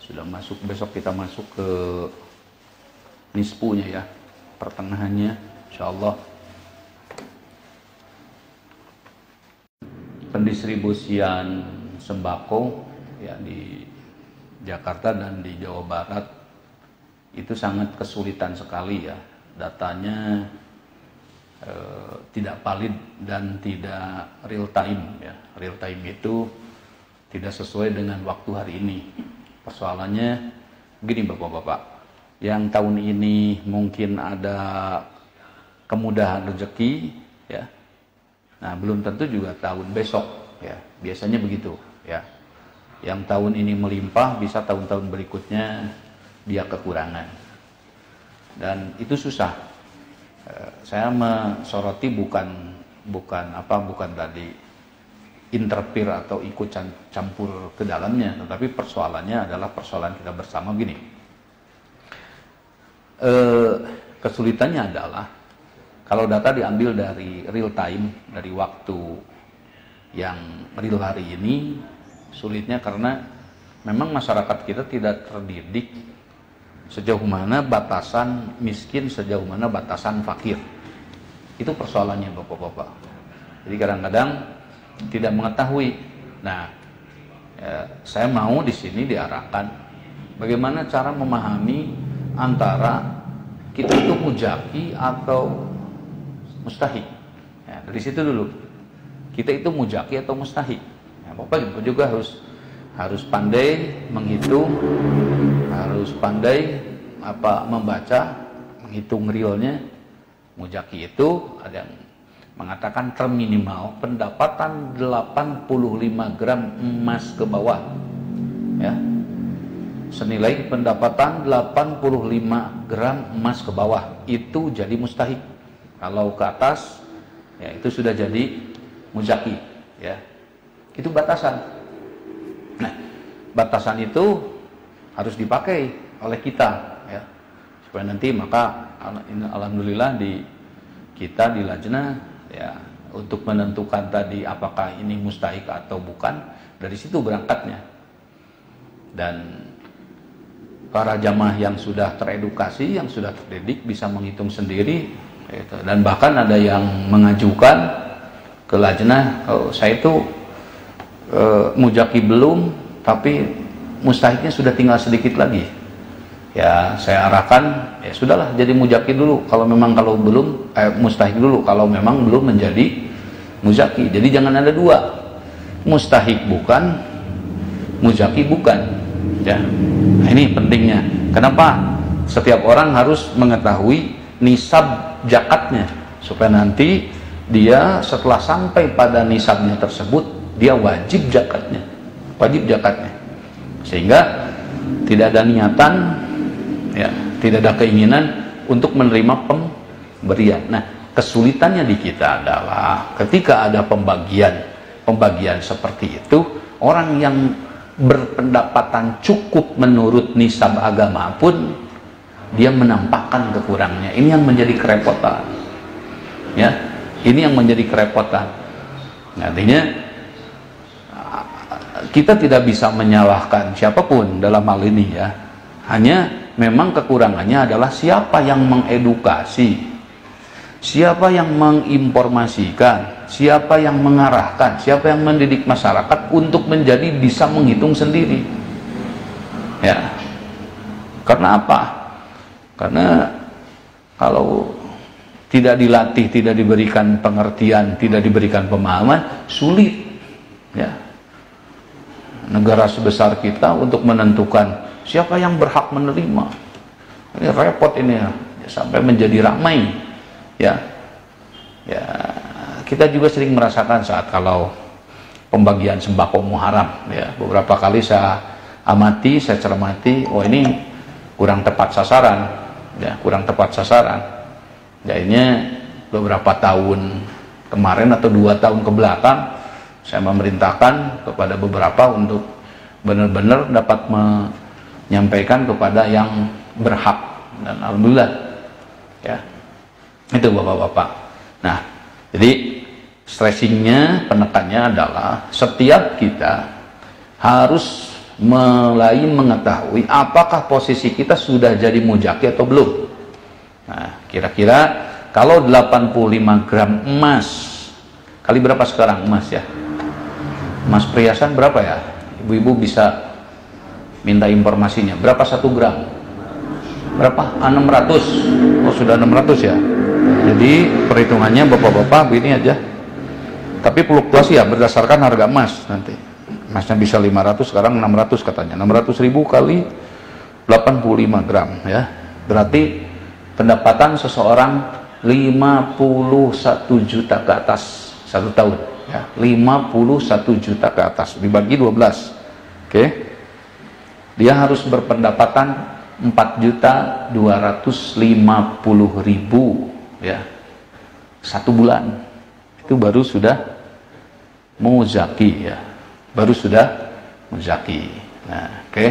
Sudah masuk, besok kita masuk ke nispunya ya, pertengahannya insyaallah. Pendistribusian sembako ya di Jakarta dan di Jawa Barat itu sangat kesulitan sekali ya, datanya tidak valid dan tidak real time ya. Real time itu tidak sesuai dengan waktu hari ini. Persoalannya begini Bapak-bapak, yang tahun ini mungkin ada kemudahan rezeki ya, nah belum tentu juga tahun besok ya, biasanya begitu ya. Yang tahun ini melimpah bisa tahun-tahun berikutnya dia kekurangan, dan itu susah. Saya mensoroti bukan tadi interfere atau ikut campur ke dalamnya, tetapi persoalannya adalah persoalan kita bersama begini. Kesulitannya adalah kalau data diambil dari real time, dari waktu yang real hari ini, sulitnya karena memang masyarakat kita tidak terdidik sejauh mana batasan miskin, sejauh mana batasan fakir. Itu persoalannya Bapak-bapak. Jadi kadang-kadang tidak mengetahui. Nah, saya mau di sini diarahkan bagaimana cara memahami antara kita itu mujaki atau mustahik. Ya, dari situ dulu. Kita itu mujaki atau mustahik. Ya, Bapak juga harus pandai menghitung, harus pandai membaca, menghitung realnya. Mujaki itu ada yang mengatakan terminimal pendapatan 85 gram emas ke bawah ya, senilai pendapatan 85 gram emas ke bawah itu jadi mustahik. Kalau ke atas ya itu sudah jadi muzaki ya, itu batasan. Nah, batasan itu harus dipakai oleh kita ya, supaya nanti maka alhamdulillah di kita di Lajnah ya, untuk menentukan tadi apakah ini mustahik atau bukan, dari situ berangkatnya. Dan para jamaah yang sudah teredukasi, yang sudah terdidik bisa menghitung sendiri gitu. Dan bahkan ada yang mengajukan ke Lajnah, saya itu mujaki belum, tapi mustahiknya sudah tinggal sedikit lagi. Ya saya arahkan, ya sudahlah jadi mujaki dulu kalau belum mustahik dulu kalau memang belum menjadi muzaki. Jadi jangan ada dua, mustahik bukan, muzaki bukan ya. Nah, ini pentingnya. Kenapa setiap orang harus mengetahui nisab zakatnya, supaya nanti dia setelah sampai pada nisabnya tersebut dia wajib zakatnya, sehingga tidak ada niatan ya, tidak ada keinginan untuk menerima pemberian. Nah, kesulitannya di kita adalah ketika ada pembagian seperti itu, orang yang berpendapatan cukup menurut nisab agama pun dia menampakkan kekurangannya. Ini yang menjadi kerepotan ya, ini yang menjadi kerepotan. Artinya kita tidak bisa menyalahkan siapapun dalam hal ini ya, hanya memang kekurangannya adalah siapa yang mengedukasi, siapa yang menginformasikan, siapa yang mengarahkan, siapa yang mendidik masyarakat untuk menjadi bisa menghitung sendiri ya. Karena apa? Karena kalau tidak dilatih, tidak diberikan pengertian, tidak diberikan pemahaman, sulit ya negara sebesar kita untuk menentukan siapa yang berhak menerima. Ini repot ini ya, sampai menjadi ramai ya. Ya, kita juga sering merasakan saat kalau pembagian sembako Muharram ya, beberapa kali saya amati, saya cermati, oh ini kurang tepat sasaran ya, kurang tepat sasaran. Jadinya beberapa tahun kemarin atau 2 tahun ke belakang saya memerintahkan kepada beberapa untuk benar-benar dapat menyampaikan kepada yang berhak, dan alhamdulillah ya, itu bapak-bapak. Nah, jadi stressingnya, penekannya adalah setiap kita harus mulai mengetahui apakah posisi kita sudah jadi muzaki atau belum. Nah, kira-kira kalau 85 gram emas kali berapa sekarang emas ya? Emas perhiasan berapa ya? Ibu-ibu bisa minta informasinya. Berapa 1 gram? Berapa? 600. Oh, sudah 600 ya. Jadi perhitungannya bapak-bapak begini aja. Tapi fluktuasi ya berdasarkan harga emas nanti. Emasnya bisa 500, sekarang 600 katanya. 600.000 kali 85 gram ya. Berarti pendapatan seseorang 51 juta ke atas 1 tahun ya. 51 juta ke atas dibagi 12. Oke. Dia harus berpendapatan 4.250.000 ya 1 bulan. Itu baru sudah muzaki ya, baru sudah muzaki. Nah, oke.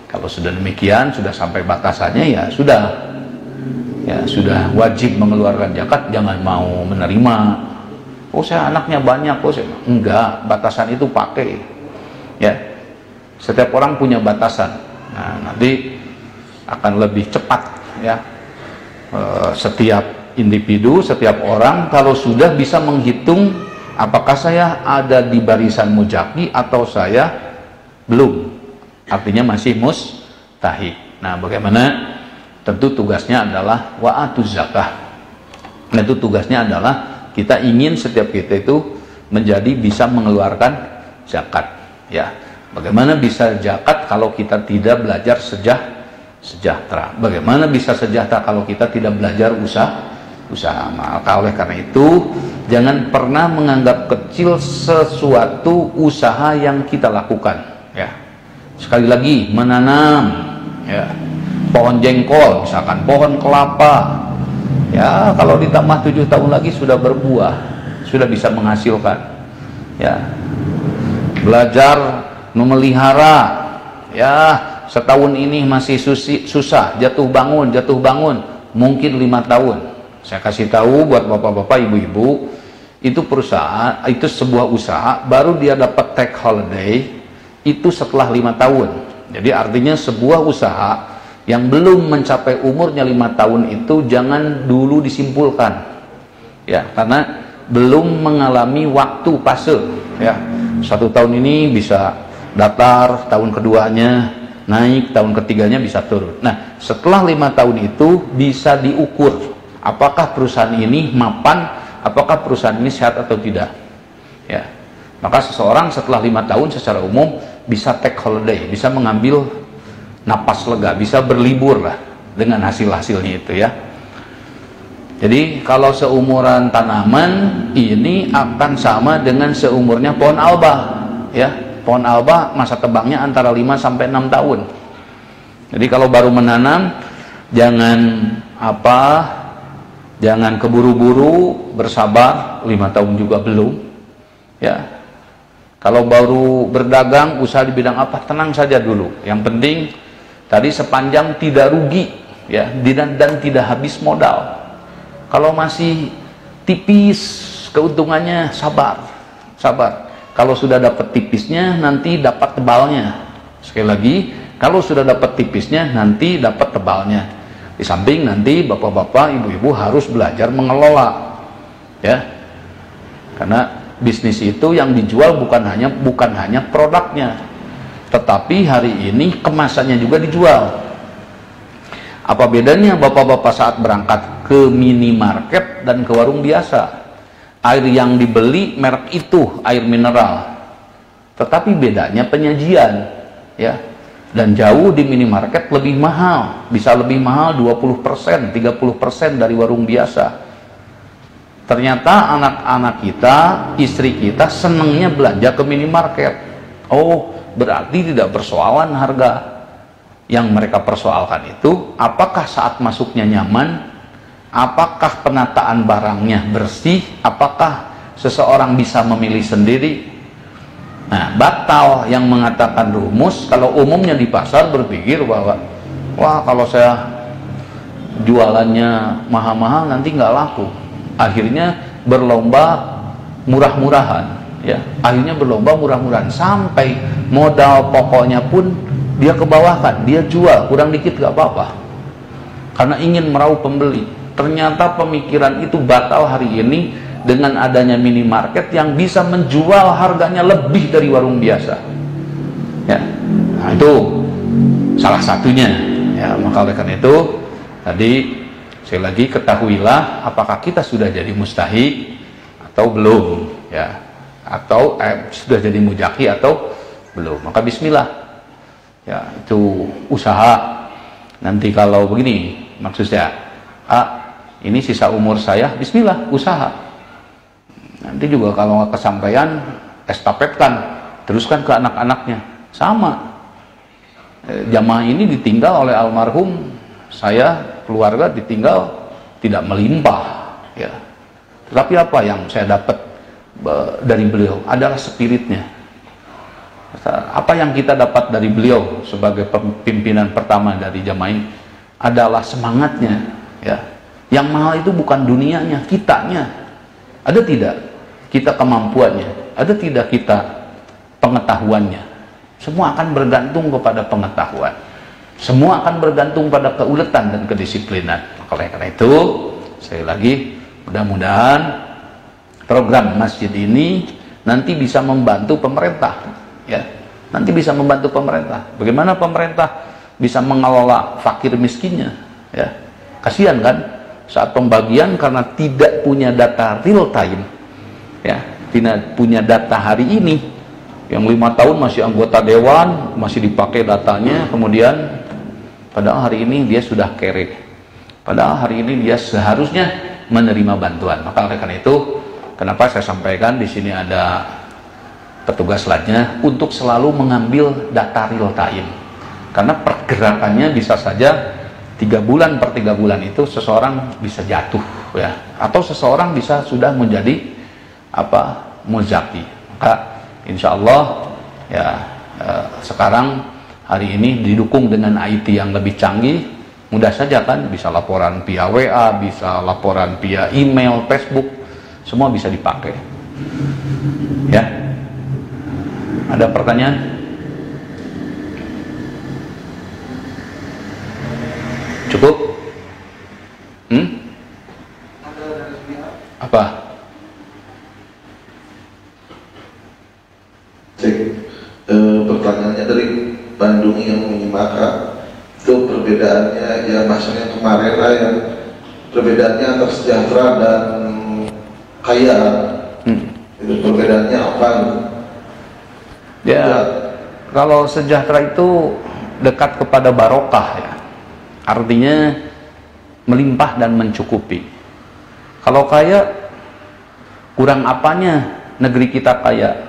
Kalau sudah demikian, sudah sampai batasannya ya sudah wajib mengeluarkan zakat. Jangan mau menerima, oh saya anaknya banyak, oh saya enggak, batasan itu pakai ya. Setiap orang punya batasan. Nah, nanti akan lebih cepat ya. Setiap individu, setiap orang kalau sudah bisa menghitung apakah saya ada di barisan muzaki atau saya belum, artinya masih mustahik. Nah, bagaimana? Tentu tugasnya adalah wa'atuz zakah. Nah, itu tugasnya adalah kita ingin setiap kita itu menjadi bisa mengeluarkan zakat ya. Bagaimana bisa zakat kalau kita tidak belajar sejahtera? Bagaimana bisa sejahtera kalau kita tidak belajar usaha? Maka oleh karena itu jangan pernah menganggap kecil sesuatu usaha yang kita lakukan ya. Sekali lagi, menanam ya, pohon jengkol misalkan, pohon kelapa ya, kalau ditambah 7 tahun lagi sudah berbuah, sudah bisa menghasilkan ya. Belajar memelihara ya, setahun ini masih susah, jatuh bangun, mungkin 5 tahun. Saya kasih tahu buat bapak-bapak, ibu-ibu, itu perusahaan, itu sebuah usaha, baru dia dapat take holiday itu setelah 5 tahun. Jadi artinya sebuah usaha yang belum mencapai umurnya 5 tahun itu jangan dulu disimpulkan ya, karena belum mengalami waktu fase ya. 1 tahun ini bisa datar, tahun keduanya naik, tahun ketiganya bisa turun. Nah, setelah 5 tahun itu bisa diukur apakah perusahaan ini mapan, apakah perusahaan ini sehat atau tidak ya. Maka seseorang setelah 5 tahun secara umum bisa take holiday, bisa mengambil napas lega, bisa berlibur lah dengan hasil-hasilnya itu ya. Jadi kalau seumuran tanaman ini akan sama dengan seumurnya pohon alba ya. Pohon alba masa tebangnya antara 5 sampai 6 tahun. Jadi kalau baru menanam jangan keburu-buru, bersabar, 5 tahun juga belum ya. Kalau baru berdagang, usaha di bidang apa, tenang saja dulu. Yang penting tadi sepanjang tidak rugi ya, dan tidak habis modal. Kalau masih tipis keuntungannya, sabar. Kalau sudah dapat tipisnya, nanti dapat tebalnya. Sekali lagi, kalau sudah dapat tipisnya, nanti dapat tebalnya. Di samping nanti bapak-bapak, ibu-ibu harus belajar mengelola ya. Karena bisnis itu yang dijual bukan hanya produknya, tetapi hari ini kemasannya juga dijual. Apa bedanya bapak-bapak saat berangkat ke minimarket dan ke warung biasa? Air yang dibeli merek itu air mineral, tetapi bedanya penyajian ya. Dan jauh di minimarket lebih mahal, bisa lebih mahal 20%, 30% dari warung biasa. Ternyata anak-anak kita, istri kita senangnya belanja ke minimarket. Oh, berarti tidak persoalan harga. Yang mereka persoalkan itu apakah saat masuknya nyaman, apakah penataan barangnya bersih, apakah seseorang bisa memilih sendiri. Nah, batal yang mengatakan rumus kalau umumnya di pasar berpikir bahwa wah, kalau saya jualannya mahal-mahal nanti nggak laku. Akhirnya berlomba murah-murahan ya. Akhirnya berlomba murah-murahan sampai modal pokoknya pun dia kebawahkan, dia jual kurang dikit gak apa-apa karena ingin meraup pembeli. Ternyata pemikiran itu batal hari ini dengan adanya minimarket yang bisa menjual harganya lebih dari warung biasa ya. Nah, itu salah satunya ya. Maka oleh karena itu tadi sekali lagi ketahuilah apakah kita sudah jadi mustahik atau belum ya, atau sudah jadi mujaki atau belum. Maka bismillah ya, itu usaha. Nanti kalau begini maksudnya ini sisa umur saya, bismillah usaha. Nanti juga kalau nggak kesampaian estafetkan, teruskan ke anak-anaknya. Sama jamaah ini ditinggal oleh almarhum, saya keluarga ditinggal tidak melimpah ya. Tetapi apa yang saya dapat dari beliau adalah spiritnya. Apa yang kita dapat dari beliau sebagai pimpinan pertama dari jamaah ini adalah semangatnya ya. Yang mahal itu bukan dunianya, kitanya. Ada tidak kita kemampuannya, ada tidak kita pengetahuannya. Semua akan bergantung kepada pengetahuan, semua akan bergantung pada keuletan dan kedisiplinan. Oleh karena itu sekali lagi mudah-mudahan program masjid ini nanti bisa membantu pemerintah ya, nanti bisa membantu pemerintah. Bagaimana pemerintah bisa mengelola fakir miskinnya ya. Kasihan kan saat pembagian karena tidak punya data real time ya, tidak punya data hari ini. Yang 5 tahun masih anggota dewan, masih dipakai datanya, kemudian padahal hari ini dia sudah kere, padahal hari ini dia seharusnya menerima bantuan. Maka oleh karena itu kenapa saya sampaikan di sini ada petugas lainnya untuk selalu mengambil data real time, karena pergerakannya bisa saja 3 bulan per 3 bulan itu seseorang bisa jatuh ya, atau seseorang bisa sudah menjadi muzaki. Maka insya Allah ya sekarang hari ini didukung dengan IT yang lebih canggih, mudah saja kan, bisa laporan via WA, bisa laporan via email, Facebook, semua bisa dipakai ya. Ada pertanyaan? Cukup? Apa? Pertanyaannya dari Bandung yang menyimak, itu perbedaannya ya maksudnya kemarin lah yang perbedaannya antara sejahtera dan kaya, itu perbedaannya apa? Ya, kalau sejahtera itu dekat kepada barokah ya, artinya melimpah dan mencukupi. Kalau kaya, kurang apanya negeri kita kaya?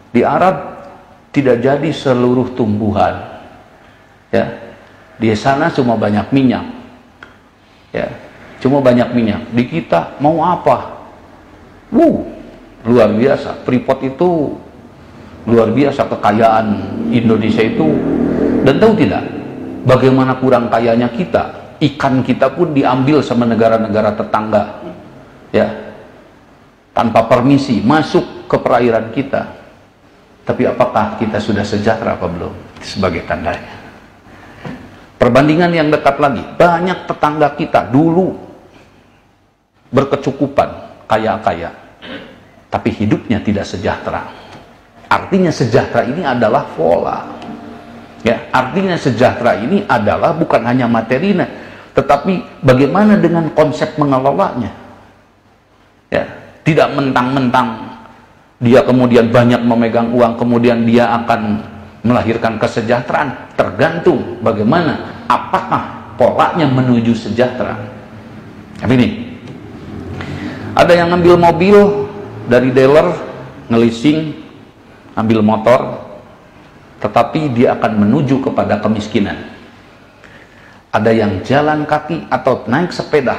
Di Arab tidak jadi seluruh tumbuhan ya, di sana cuma banyak minyak ya, cuma banyak minyak. Di kita mau apa? Luar biasa. Freeport itu luar biasa kekayaan Indonesia itu. Dan tahu tidak bagaimana kurang kayanya kita? Ikan kita pun diambil sama negara-negara tetangga ya, tanpa permisi masuk ke perairan kita. Tapi apakah kita sudah sejahtera apa belum? Sebagai tandanya. Perbandingan yang dekat lagi, banyak tetangga kita dulu berkecukupan, kaya-kaya, tapi hidupnya tidak sejahtera. Artinya sejahtera ini adalah pola. Ya, artinya sejahtera ini adalah bukan hanya materinya, tetapi bagaimana dengan konsep mengelolanya. Ya, tidak mentang-mentang dia kemudian banyak memegang uang, kemudian dia akan melahirkan kesejahteraan. Tergantung bagaimana, apakah polanya menuju sejahtera. Tapi ini, ada yang ngambil mobil dari dealer, ngelising, ambil motor, tetapi dia akan menuju kepada kemiskinan. Ada yang jalan kaki atau naik sepeda,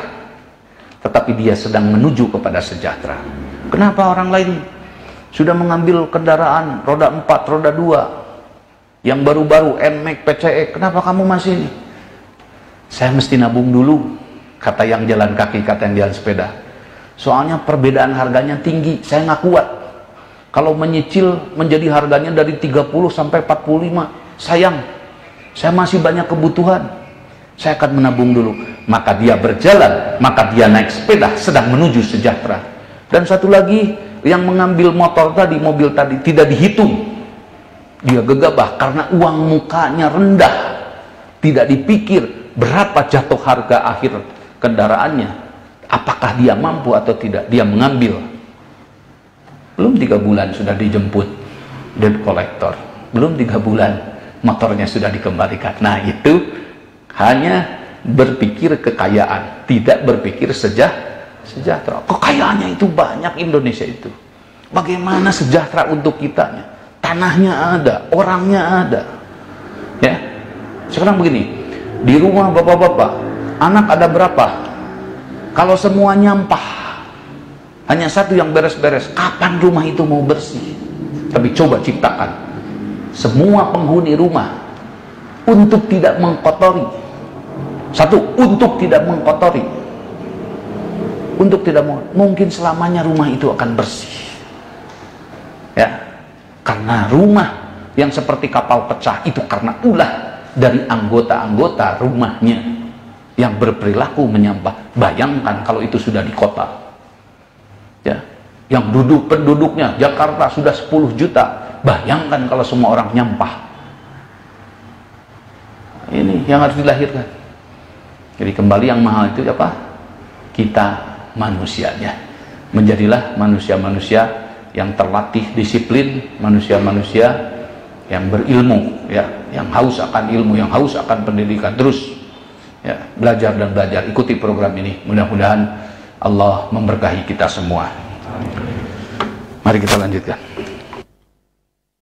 tetapi dia sedang menuju kepada sejahtera. Kenapa orang lain sudah mengambil kendaraan roda 4, roda 2 yang baru-baru, NMAX, PCE, kenapa kamu masih ini? Saya mesti nabung dulu, kata yang jalan kaki, kata yang jalan sepeda. Soalnya perbedaan harganya tinggi, saya nggak kuat. Kalau menyicil menjadi harganya dari 30 sampai 45, sayang, saya masih banyak kebutuhan, saya akan menabung dulu. Maka dia berjalan, maka dia naik sepeda sedang menuju sejahtera. Dan satu lagi, yang mengambil motor tadi, mobil tadi, tidak dihitung. Dia gegabah karena uang mukanya rendah, tidak dipikir berapa jatuh harga akhir kendaraannya, apakah dia mampu atau tidak. Dia mengambil. Belum 3 bulan sudah dijemput debt collector, belum 3 bulan motornya sudah dikembalikan. Nah, itu hanya berpikir kekayaan, tidak berpikir sejahtera. Kekayaannya itu banyak Indonesia itu. Bagaimana sejahtera untuk kitanya? Tanahnya ada, orangnya ada. Ya. Sekarang begini, di rumah bapak-bapak, anak ada berapa? Kalau semua nyampah, hanya satu yang beres-beres, kapan rumah itu mau bersih? Tapi coba ciptakan semua penghuni rumah untuk tidak mengkotori. Satu, untuk tidak mengkotori. Untuk tidak mungkin selamanya rumah itu akan bersih. Ya, karena rumah yang seperti kapal pecah itu karena ulah dari anggota-anggota rumahnya yang berperilaku menyampah. Bayangkan kalau itu sudah di kota. Ya, yang penduduknya Jakarta sudah 10 juta. Bayangkan kalau semua orang nyampah. Ini yang harus dilahirkan. Jadi kembali yang mahal itu apa? Kita manusianya. Menjadilah manusia-manusia yang terlatih disiplin, manusia-manusia yang berilmu, ya, yang haus akan ilmu, yang haus akan pendidikan. Terus ya, belajar dan belajar. Ikuti program ini. Mudah-mudahan Allah memberkahi kita semua. Mari kita lanjutkan.